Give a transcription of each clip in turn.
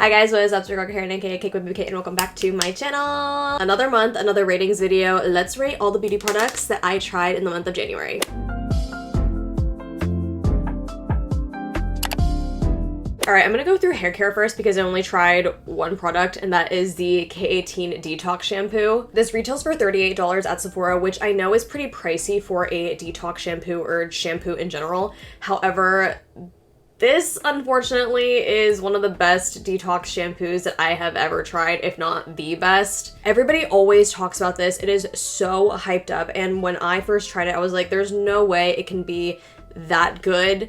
Hi guys, what is up? It's your girl Karen, aka cakedbybabyk, and welcome back to my channel. Another month, another ratings video. Let's rate all the beauty products that I tried in the month of January. Alright, I'm gonna go through hair care first because I only tried one product, and that is the K18 Detox Shampoo. This retails for $38 at Sephora, which I know is pretty pricey for a detox shampoo or shampoo in general. However, this, unfortunately, is one of the best detox shampoos that I have ever tried, if not the best. Everybody always talks about this. It is so hyped up, and when I first tried it, I was like, there's no way it can be that good.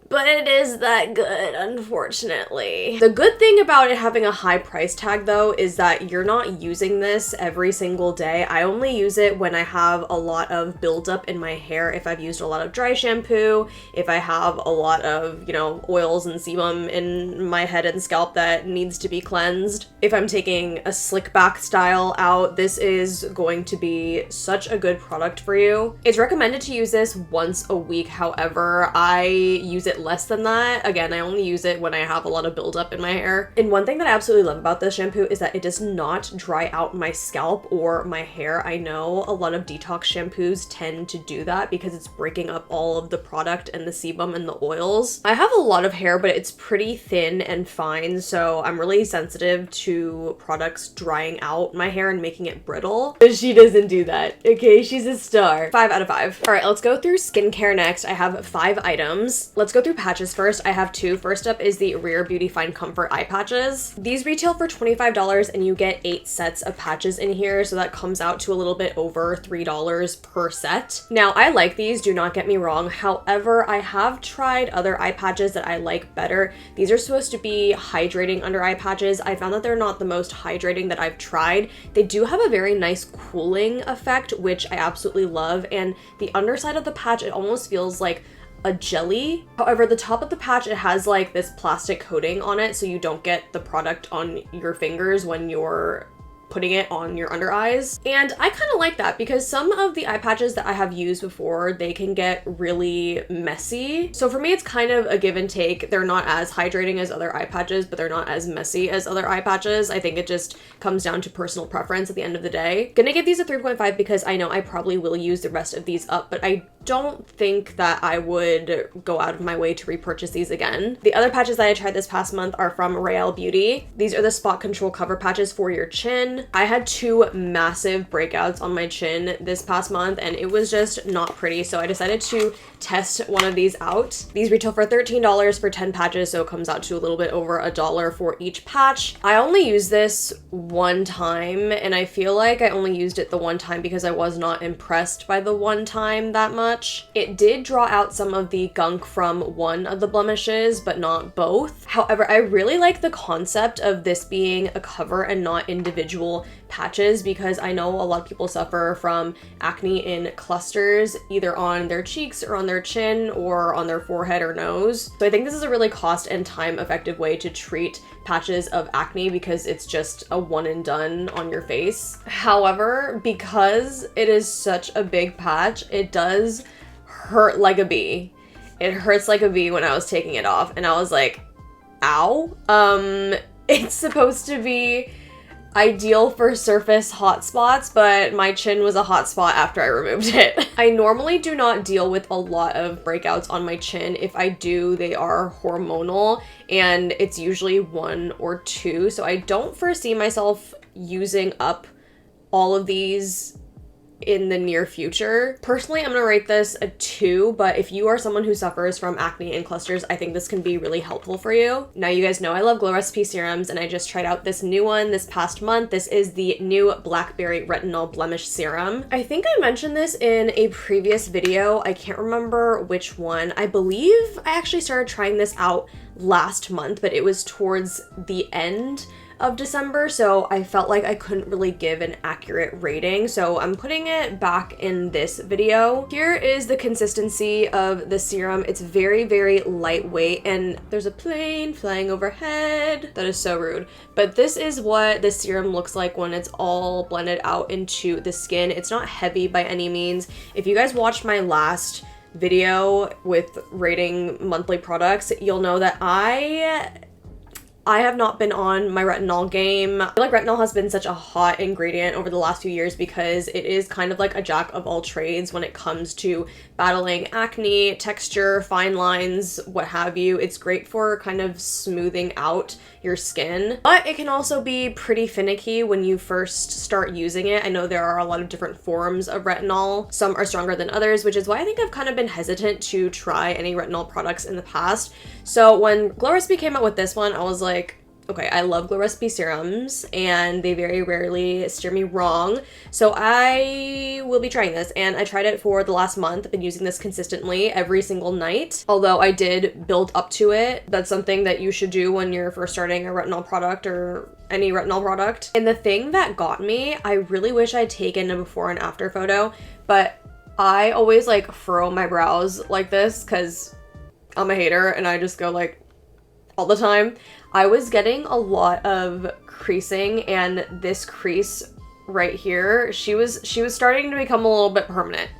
But it is that good, unfortunately. The good thing about it having a high price tag, though, is that you're not using this every single day. I only use it when I have a lot of buildup in my hair, if I've used a lot of dry shampoo, if I have a lot of, you know, oils and sebum in my head and scalp that needs to be cleansed. If I'm taking a slick back style out, this is going to be such a good product for you. It's recommended to use this once a week. However, I use it less than that. Again, I only use it when I have a lot of buildup in my hair. And one thing that I absolutely love about this shampoo is that it does not dry out my scalp or my hair. I know a lot of detox shampoos tend to do that because it's breaking up all of the product and the sebum and the oils. I have a lot of hair, but it's pretty thin and fine, so I'm really sensitive to products drying out my hair and making it brittle. But she doesn't do that, okay? She's a star. 5 out of 5. All right, let's go through skincare next. I have 5 items. Let's go through patches first. I have 2. First up is the Rare Beauty Fine Comfort eye patches. These retail for $25 and you get 8 sets of patches in here, so that comes out to a little bit over $3 per set. Now, I like these, do not get me wrong. However, I have tried other eye patches that I like better. These are supposed to be hydrating under eye patches. I found that they're not the most hydrating that I've tried. They do have a very nice cooling effect, which I absolutely love, and the underside of the patch, it almost feels like a jelly. However, the top of the patch, it has like this plastic coating on it, so you don't get the product on your fingers when you're putting it on your under eyes. And I kind of like that because some of the eye patches that I have used before, they can get really messy. So for me, it's kind of a give and take. They're not as hydrating as other eye patches, but they're not as messy as other eye patches. I think it just comes down to personal preference at the end of the day. Gonna give these a 3.5 because I know I probably will use the rest of these up, but I don't think that I would go out of my way to repurchase these again. The other patches that I tried this past month are from Real Beauty. These are the spot control cover patches for your chin. I had 2 massive breakouts on my chin this past month and it was just not pretty, so I decided to test one of these out. These retail for $13 for 10 patches, so it comes out to a little bit over $1 for each patch. I only used this one time, and I feel like I only used it the one time because I was not impressed by the one time that much. It did draw out some of the gunk from one of the blemishes, but not both. However, I really like the concept of this being a cover and not individual patches because I know a lot of people suffer from acne in clusters, either on their cheeks or on their chin or on their forehead or nose. So I think this is a really cost and time effective way to treat patches of acne because it's just a one and done on your face. However, because it is such a big patch, it does hurt like a bee. It hurts like a bee when I was taking it off and I was like, ow. It's supposed to be ideal for surface hot spots, but my chin was a hot spot after I removed it. I normally do not deal with a lot of breakouts on my chin. If I do, they are hormonal and it's usually 1 or 2, so I don't foresee myself using up all of these in the near future. Personally, I'm gonna rate this a 2, but if you are someone who suffers from acne and clusters, I think this can be really helpful for you. Now, you guys know I love Glow Recipe serums, and I just tried out this new one this past month. This is the new Blackberry Retinol Blemish Serum. I think I mentioned this in a previous video. I can't remember which one. I believe I actually started trying this out last month, but it was towards the end of December, so I felt like I couldn't really give an accurate rating, so I'm putting it back in this video. Here is the consistency of the serum. It's very, very lightweight, and there's a plane flying overhead. That is so rude. But this is what the serum looks like when it's all blended out into the skin. It's not heavy by any means. If you guys watched my last video with rating monthly products, you'll know that I I have not been on my retinol game. I feel like retinol has been such a hot ingredient over the last few years because it is kind of like a jack of all trades when it comes to battling acne, texture, fine lines, what have you. It's great for kind of smoothing out your skin, but it can also be pretty finicky when you first start using it. I know there are a lot of different forms of retinol. Some are stronger than others, which is why I think I've kind of been hesitant to try any retinol products in the past. So when Glow Recipe came out with this one, I was like, okay, I love Glow Recipe serums and they very rarely steer me wrong. So I will be trying this, and I tried it for the last month. I've been using this consistently every single night. Although I did build up to it. That's something that you should do when you're first starting a retinol product or any retinol product. And the thing that got me, I really wish I'd taken a before and after photo, but I always like furrow my brows like this because I'm a hater and I just go like all the time. I was getting a lot of creasing, and this crease right here, she was starting to become a little bit permanent,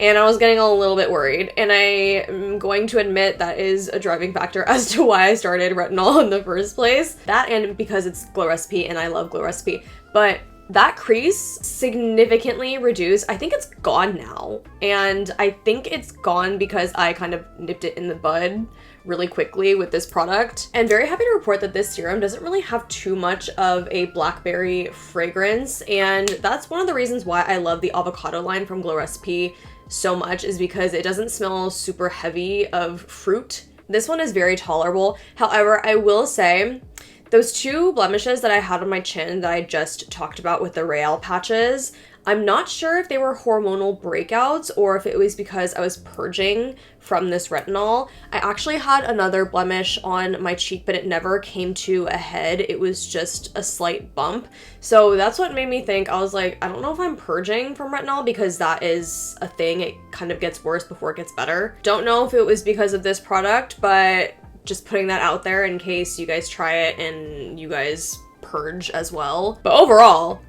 and I was getting a little bit worried, and I am going to admit that is a driving factor as to why I started retinol in the first place. That, and because it's Glow Recipe and I love Glow Recipe, but that crease significantly reduced. I think it's gone now, and I think it's gone because I kind of nipped it in the bud really quickly with this product. And very happy to report that this serum doesn't really have too much of a blackberry fragrance, and that's one of the reasons why I love the avocado line from Glow Recipe so much, is because it doesn't smell super heavy of fruit. This one is very tolerable. However, I will say those two blemishes that I had on my chin that I just talked about with the Real patches, I'm not sure if they were hormonal breakouts or if it was because I was purging from this retinol. I actually had another blemish on my cheek, but it never came to a head. It was just a slight bump. So that's what made me think, I was like, I don't know if I'm purging from retinol, because that is a thing. It kind of gets worse before it gets better. Don't know if it was because of this product, but just putting that out there in case you guys try it and you guys purge as well. But overall,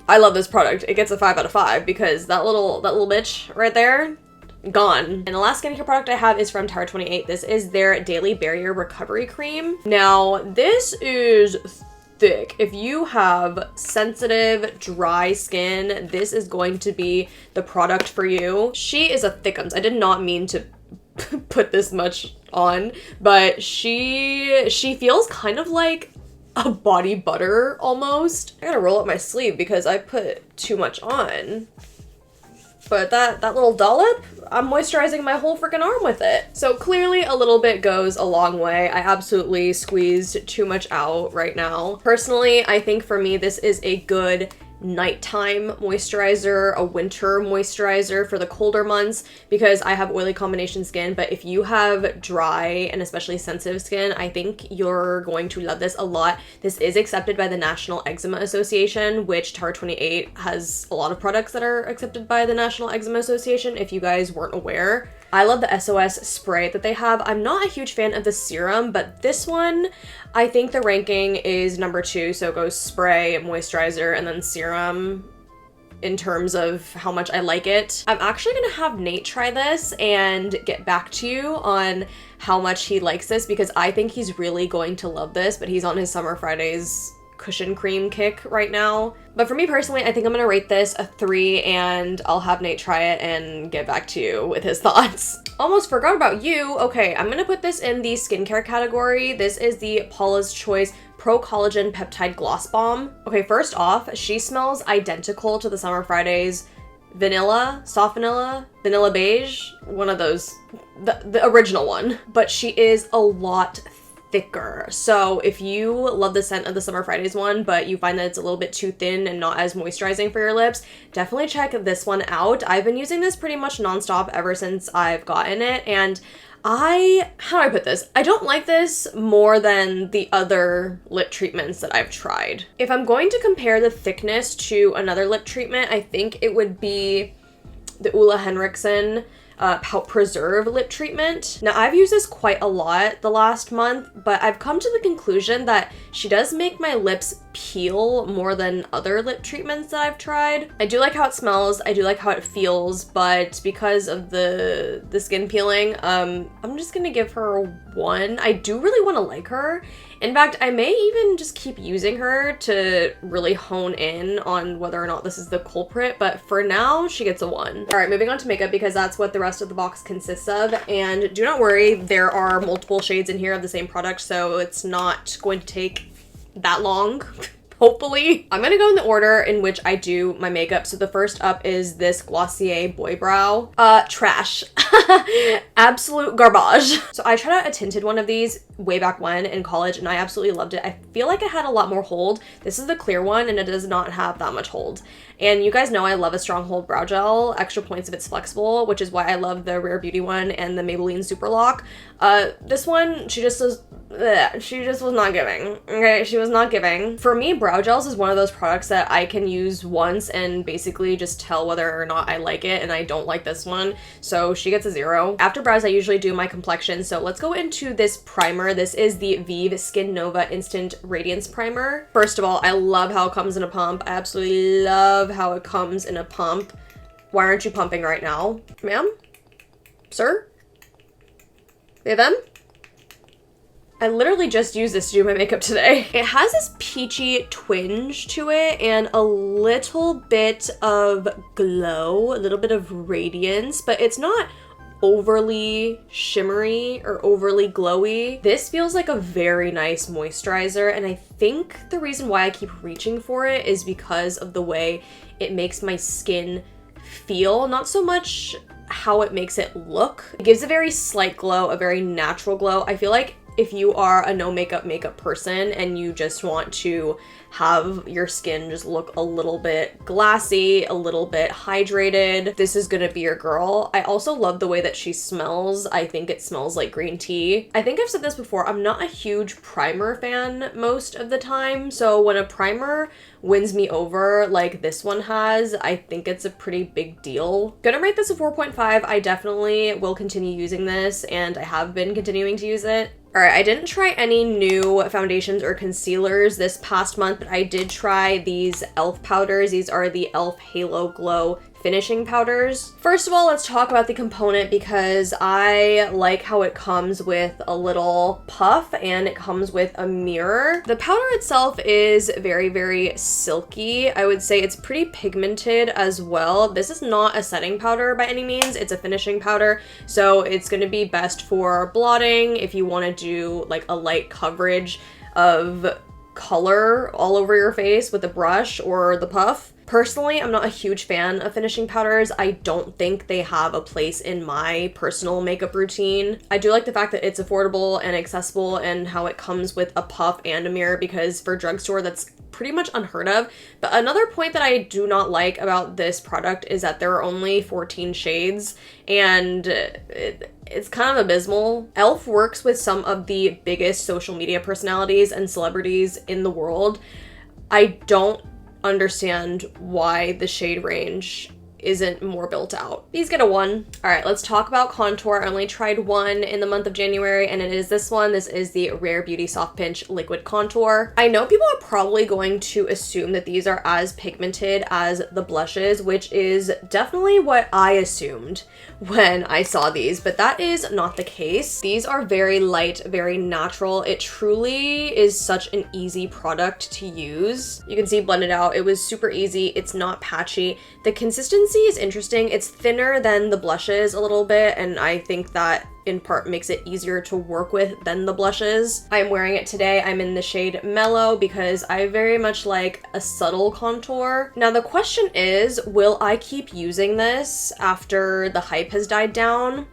I love this product. It gets a 5 out of 5 because that little bitch right there, gone. And the last skincare product I have is from Tower 28. This is their Daily Barrier Recovery Cream. Now, this is thick. If you have sensitive, dry skin, this is going to be the product for you. She is a thickums. I did not mean to put this much on, but she feels kind of like a body butter almost. I gotta roll up my sleeve because I put too much on. But that little dollop, I'm moisturizing my whole freaking arm with it. So clearly a little bit goes a long way. I absolutely squeezed too much out right now. Personally, I think for me, this is a good nighttime moisturizer, a winter moisturizer for the colder months, because I have oily combination skin. But if you have dry and especially sensitive skin, I think you're going to love this a lot. This is accepted by the National Eczema Association, which Tower 28 has a lot of products that are accepted by the National Eczema Association, if you guys weren't aware. I love the SOS spray that they have. I'm not a huge fan of the serum, but this one, I think the ranking is number 2. So it goes spray, moisturizer, and then serum in terms of how much I like it. I'm actually gonna have Nate try this and get back to you on how much he likes this, because I think he's really going to love this, but he's on his Summer Fridays cushion cream kick right now. But for me personally, I think I'm gonna rate this a 3, and I'll have Nate try it and get back to you with his thoughts. Almost forgot about you. Okay, I'm gonna put this in the skincare category. This is the Paula's Choice Pro Collagen Peptide Gloss Bomb. Okay, first off, she smells identical to the Summer Fridays vanilla, soft vanilla, vanilla beige, one of those, the original one. But she is a lot thicker. So if you love the scent of the Summer Fridays one, but you find that it's a little bit too thin and not as moisturizing for your lips, definitely check this one out. I've been using this pretty much nonstop ever since I've gotten it, and how do I put this? I don't like this more than the other lip treatments that I've tried. If I'm going to compare the thickness to another lip treatment, I think it would be the Ulla Henriksen Pout Preserve lip treatment. Now, I've used this quite a lot the last month, but I've come to the conclusion that she does make my lips peel more than other lip treatments that I've tried. I do like how it smells, I do like how it feels, but because of the skin peeling, I'm just gonna give her a 1. I do really want to like her, In fact, I may even just keep using her to really hone in on whether or not this is the culprit, but for now, she gets a 1. All right, moving on to makeup because that's what the rest of the box consists of. And do not worry, there are multiple shades in here of the same product, so it's not going to take that long. Hopefully. I'm gonna go in the order in which I do my makeup. So the first up is this Glossier Boy Brow. Trash. Absolute garbage. So I tried out a tinted one of these way back when in college and I absolutely loved it. I feel like it had a lot more hold. This is the clear one and it does not have that much hold. And you guys know I love a strong hold brow gel, extra points if it's flexible, which is why I love the Rare Beauty one and the Maybelline Super Lock. This one, she just was not giving. Okay, she was not giving. For me, brow gels is one of those products that I can use once and basically just tell whether or not I like it, and I don't like this one, so she gets a 0. After brows, I usually do my complexion, so let's go into this primer. This is the Vieve Skin Nova Instant Radiance Primer. First of all, I love how it comes in a pump. I absolutely love how it comes in a pump. Why aren't you pumping right now? Ma'am? Sir? Them? I literally just used this to do my makeup today. It has this peachy twinge to it and a little bit of glow, a little bit of radiance, but it's not overly shimmery or overly glowy. This feels like a very nice moisturizer, and I think the reason why I keep reaching for it is because of the way it makes my skin feel, not so much how it makes it look. It gives a very slight glow, a very natural glow. I feel like if you are a no makeup person and you just want to have your skin just look a little bit glassy, a little bit hydrated, this is gonna be your girl. I also love the way that she smells. I think it smells like green tea. I think I've said this before, I'm not a huge primer fan most of the time, so when a primer wins me over like this one has, I think it's a pretty big deal. Gonna rate this a 4.5. I definitely will continue using this and I have been continuing to use it. All right, I didn't try any new foundations or concealers this past month, but I did try these e.l.f. powders. These are the e.l.f. Halo Glow finishing powders. First of all, let's talk about the component because I like how it comes with a little puff and it comes with a mirror. The powder itself is very, very silky. I would say it's pretty pigmented as well. This is not a setting powder by any means. It's a finishing powder, so it's going to be best for blotting if you want to do like a light coverage of color all over your face with the brush or the puff. Personally, I'm not a huge fan of finishing powders. I don't think they have a place in my personal makeup routine. I do like the fact that it's affordable and accessible and how it comes with a puff and a mirror because for drugstore, that's pretty much unheard of. But another point that I do not like about this product is that there are only 14 shades and it's kind of abysmal. e.l.f. works with some of the biggest social media personalities and celebrities in the world. I don't understand why the shade range isn't more built out. These get a 1. All right, let's talk about contour. I only tried one in the month of January and it is this one. This is the Rare Beauty Soft Pinch Liquid Contour. I know people are probably going to assume that these are as pigmented as the blushes, which is definitely what I assumed when I saw these, but that is not the case. These are very light, very natural. It truly is such an easy product to use. You can see blended out. It was super easy. It's not patchy. The consistency is interesting. It's thinner than the blushes a little bit, and I think that in part makes it easier to work with than the blushes. I'm wearing it today. I'm in the shade Mellow because I very much like a subtle contour. Now the question is, will I keep using this after the hype has died down?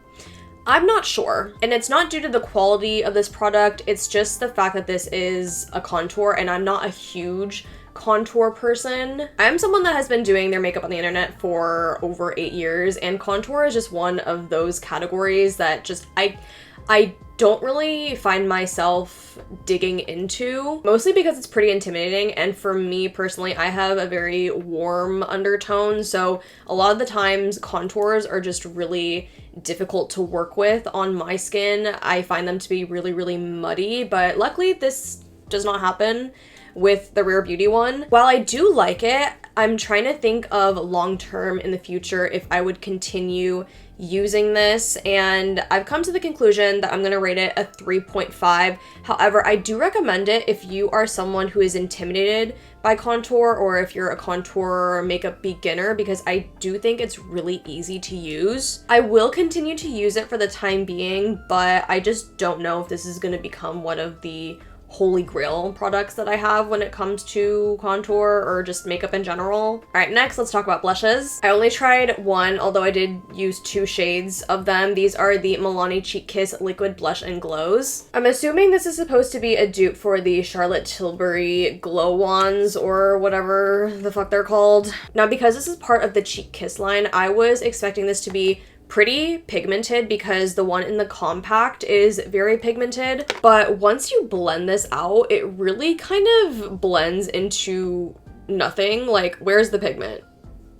I'm not sure, and it's not due to the quality of this product, it's just the fact that this is a contour and I'm not a huge contour person. I'm someone that has been doing their makeup on the internet for over 8 years, and contour is just one of those categories that just I don't really find myself digging into, mostly because it's pretty intimidating, and for me personally, I have a very warm undertone, so a lot of the times contours are just really difficult to work with on my skin. I find them to be really, really muddy, but luckily this does not happen with the Rare Beauty one. While I do like it, I'm trying to think of long term in the future if I would continue using this, and I've come to the conclusion that I'm gonna rate it a 3.5. However, I do recommend it if you are someone who is intimidated by contour, or if you're a contour makeup beginner, because I do think it's really easy to use. I will continue to use it for the time being, but I just don't know if this is gonna become one of the holy grail products that I have when it comes to contour or just makeup in general. All right, next let's talk about blushes. I only tried one, although I did use 2 shades of them. These are the Milani Cheek Kiss Liquid Blush and Glows. I'm assuming this is supposed to be a dupe for the Charlotte Tilbury Glow Wands or whatever the fuck they're called. Now, because this is part of the Cheek Kiss line, I was expecting this to be pretty pigmented because the one in the compact is very pigmented, but once you blend this out, it really kind of blends into nothing. Like, where's the pigment?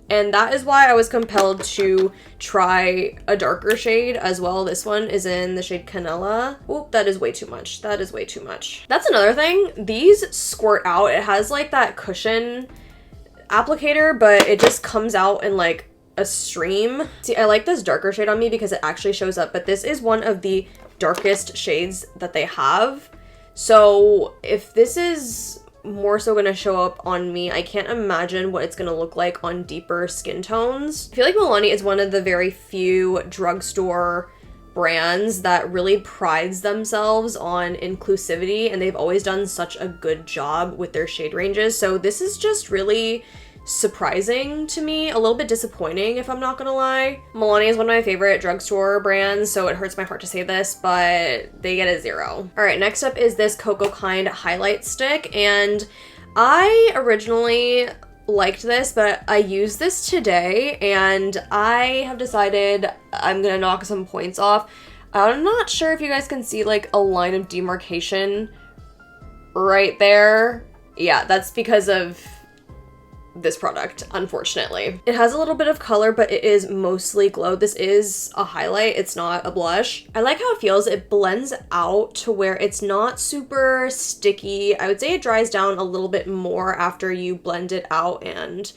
And that is why I was compelled to try a darker shade as well. This one is in the shade Canela. Oh, that is way too much. That is way too much. That's another thing. These squirt out. It has like that cushion applicator, but it just comes out in like a stream. See, I like this darker shade on me because it actually shows up, but this is one of the darkest shades that they have. So if this is more so gonna show up on me, I can't imagine what it's gonna look like on deeper skin tones. I feel like Milani is one of the very few drugstore brands that really prides themselves on inclusivity, and they've always done such a good job with their shade ranges. So this is just really surprising to me, a little bit disappointing if I'm not gonna lie. Milani is one of my favorite drugstore brands, so it hurts my heart to say this, but they get a 0. All right, next up is this Cocoa Kind highlight stick, and I originally liked this, but I used this today and I have decided I'm gonna knock some points off. I'm not sure if you guys can see like a line of demarcation right there. Yeah, that's because of this product, unfortunately. It has a little bit of color, but it is mostly glow. This is a highlight, it's not a blush. I like how it feels. It blends out to where it's not super sticky. I would say it dries down a little bit more after you blend it out and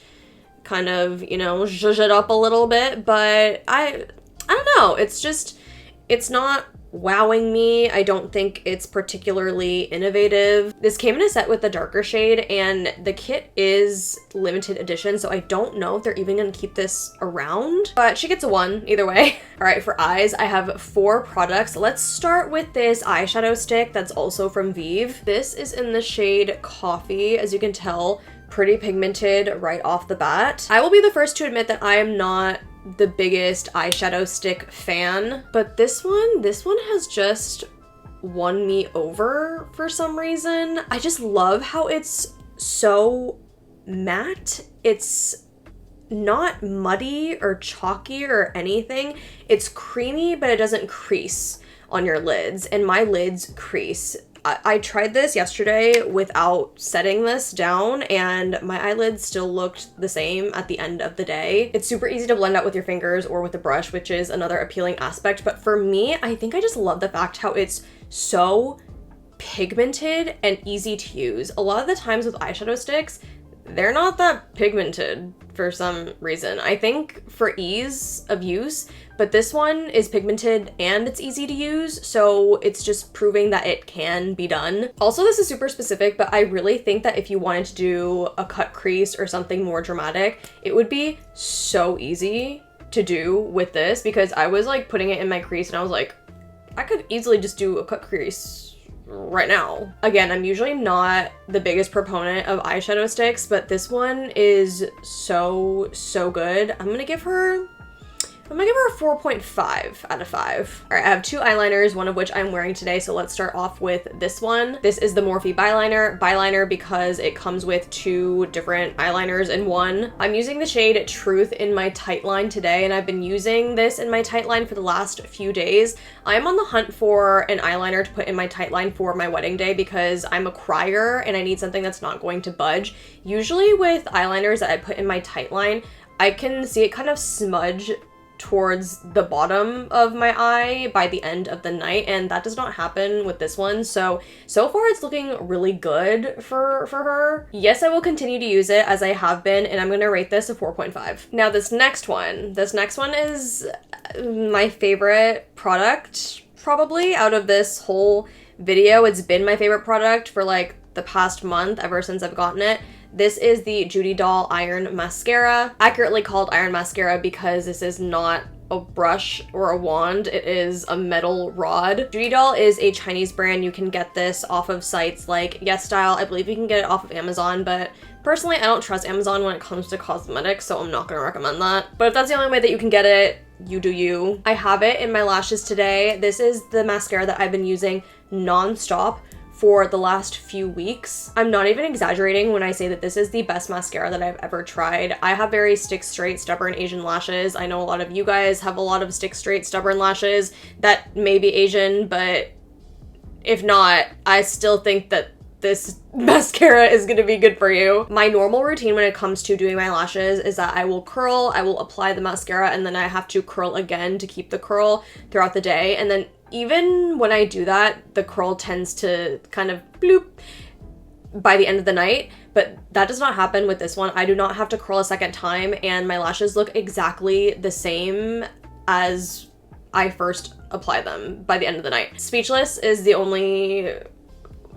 kind of, you know, zhuzh it up a little bit, but I don't know. It's not wowing me. I don't think it's particularly innovative. This came in a set with the darker shade, and the kit is limited edition, so I don't know if they're even gonna keep this around, but she gets a 1 either way. All right, for eyes, I have 4 products. Let's start with this eyeshadow stick that's also from Vieve. This is in the shade Coffee. As you can tell, pretty pigmented right off the bat. I will be the first to admit that I am not the biggest eyeshadow stick fan, but this one has just won me over for some reason. I just love how it's so matte. It's not muddy or chalky or anything. It's creamy, but it doesn't crease on your lids, and my lids crease. I tried this yesterday without setting this down, and my eyelids still looked the same at the end of the day. It's super easy to blend out with your fingers or with a brush, which is another appealing aspect. But for me, I think I just love the fact how it's so pigmented and easy to use. A lot of the times with eyeshadow sticks, they're not that pigmented for some reason. I think for ease of use, but this one is pigmented and it's easy to use, so it's just proving that it can be done. Also, this is super specific, but I really think that if you wanted to do a cut crease or something more dramatic, it would be so easy to do with this, because I was like putting it in my crease and I was like, I could easily just do a cut crease right now. Again, I'm usually not the biggest proponent of eyeshadow sticks, but this one is so good. I'm gonna give her a 4.5 out of 5. All right, I have 2 eyeliners, one of which I'm wearing today, so let's start off with this one. This is the Morphe Byliner because it comes with 2 different eyeliners in one. I'm using the shade Truth in my tight line today, and I've been using this in my tight line for the last few days. I'm on the hunt for an eyeliner to put in my tight line for my wedding day because I'm a crier and I need something that's not going to budge. Usually with eyeliners that I put in my tight line, I can see it kind of smudge towards the bottom of my eye by the end of the night, and that does not happen with this one. So far it's looking really good for her. Yes, I will continue to use it as I have been, and I'm going to rate this a 4.5. Now this next one is my favorite product probably out of this whole video. It's been my favorite product for like the past month ever since I've gotten it. This is the Judy Doll Iron Mascara, accurately called Iron Mascara because this is not a brush or a wand, it is a metal rod. Judy Doll is a Chinese brand. You can get this off of sites like YesStyle. I believe you can get it off of Amazon, but personally I don't trust Amazon when it comes to cosmetics, so I'm not gonna recommend that. But if that's the only way that you can get it, you do you. I have it in my lashes today. This is the mascara that I've been using non-stop for the last few weeks. I'm not even exaggerating when I say that this is the best mascara that I've ever tried. I have very stick straight, stubborn Asian lashes. I know a lot of you guys have a lot of stick straight, stubborn lashes that may be Asian, but if not, I still think that this mascara is gonna be good for you. My normal routine when it comes to doing my lashes is that I will curl, I will apply the mascara, and then I have to curl again to keep the curl throughout the day. And then even when I do that, the curl tends to kind of bloop by the end of the night, but that does not happen with this one. I do not have to curl a second time, and my lashes look exactly the same as I first applied them by the end of the night. Speechless is the only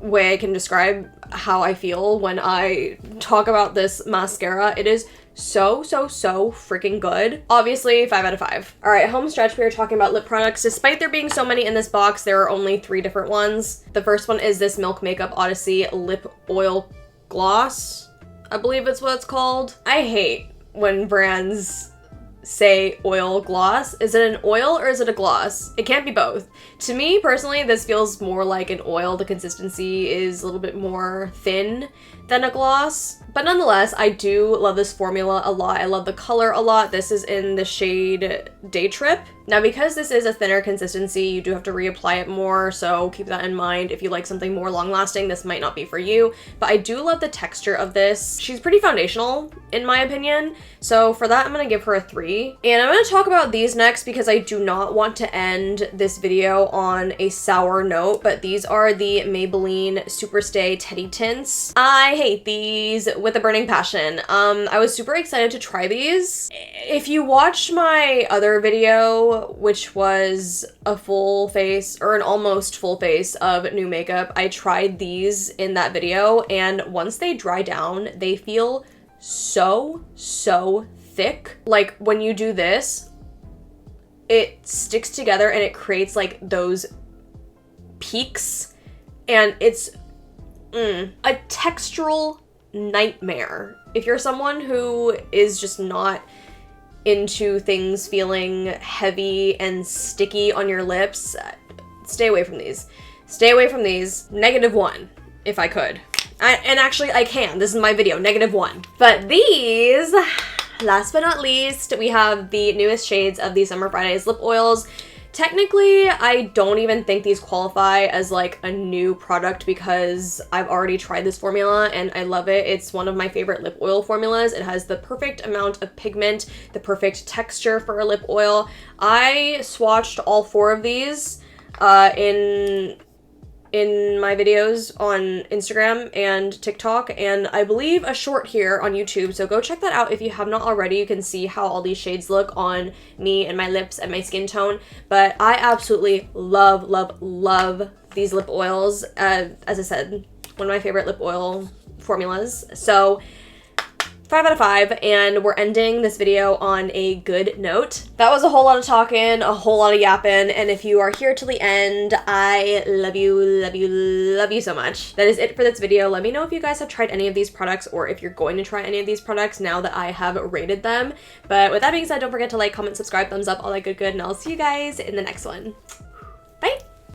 way I can describe how I feel when I talk about this mascara. It is so freaking good. Obviously 5 out of 5. All right, home stretch, we are talking about lip products. Despite there being so many in this box, there are only 3 different ones. The first one is this Milk Makeup Odyssey Lip Oil Gloss, I believe it's what it's called. I hate when brands say oil gloss. Is it an oil or is it a gloss? It can't be both. To me personally, this feels more like an oil. The consistency is a little bit more thin than a gloss, but nonetheless, I do love this formula a lot. I love the color a lot. This is in the shade Day Trip. Now, because this is a thinner consistency, you do have to reapply it more, so keep that in mind. If you like something more long-lasting, this might not be for you, but I do love the texture of this. She's pretty foundational, in my opinion, so for that, I'm gonna give her a 3. And I'm gonna talk about these next because I do not want to end this video on a sour note, but these are the Maybelline Superstay Teddy Tints. I hate these with a burning passion. I was super excited to try these. If you watched my other video, which was a full face or an almost full face of new makeup, I tried these in that video, and once they dry down, they feel so thick. Like when you do this, it sticks together and it creates like those peaks, and it's a textural nightmare. If you're someone who is just not into things feeling heavy and sticky on your lips, stay away from these. Stay away from these. -1, if I could. And actually, I can. This is my video, -1. But these, last but not least, we have the newest shades of the Summer Fridays lip oils. Technically, I don't even think these qualify as like a new product because I've already tried this formula and I love it. It's one of my favorite lip oil formulas. It has the perfect amount of pigment, the perfect texture for a lip oil. I swatched all 4 of these in my videos on Instagram and TikTok, and I believe a short here on YouTube, so go check that out if you have not already. You can see how all these shades look on me and my lips and my skin tone, but I absolutely love these lip oils. As I said, one of my favorite lip oil formulas. So 5 out of 5, and we're ending this video on a good note. That was a whole lot of talking, a whole lot of yapping, and if you are here till the end, I love you so much. That is it for this video. Let me know if you guys have tried any of these products or if you're going to try any of these products now that I have rated them. But with that being said, don't forget to like, comment, subscribe, thumbs up, all that good, and I'll see you guys in the next one.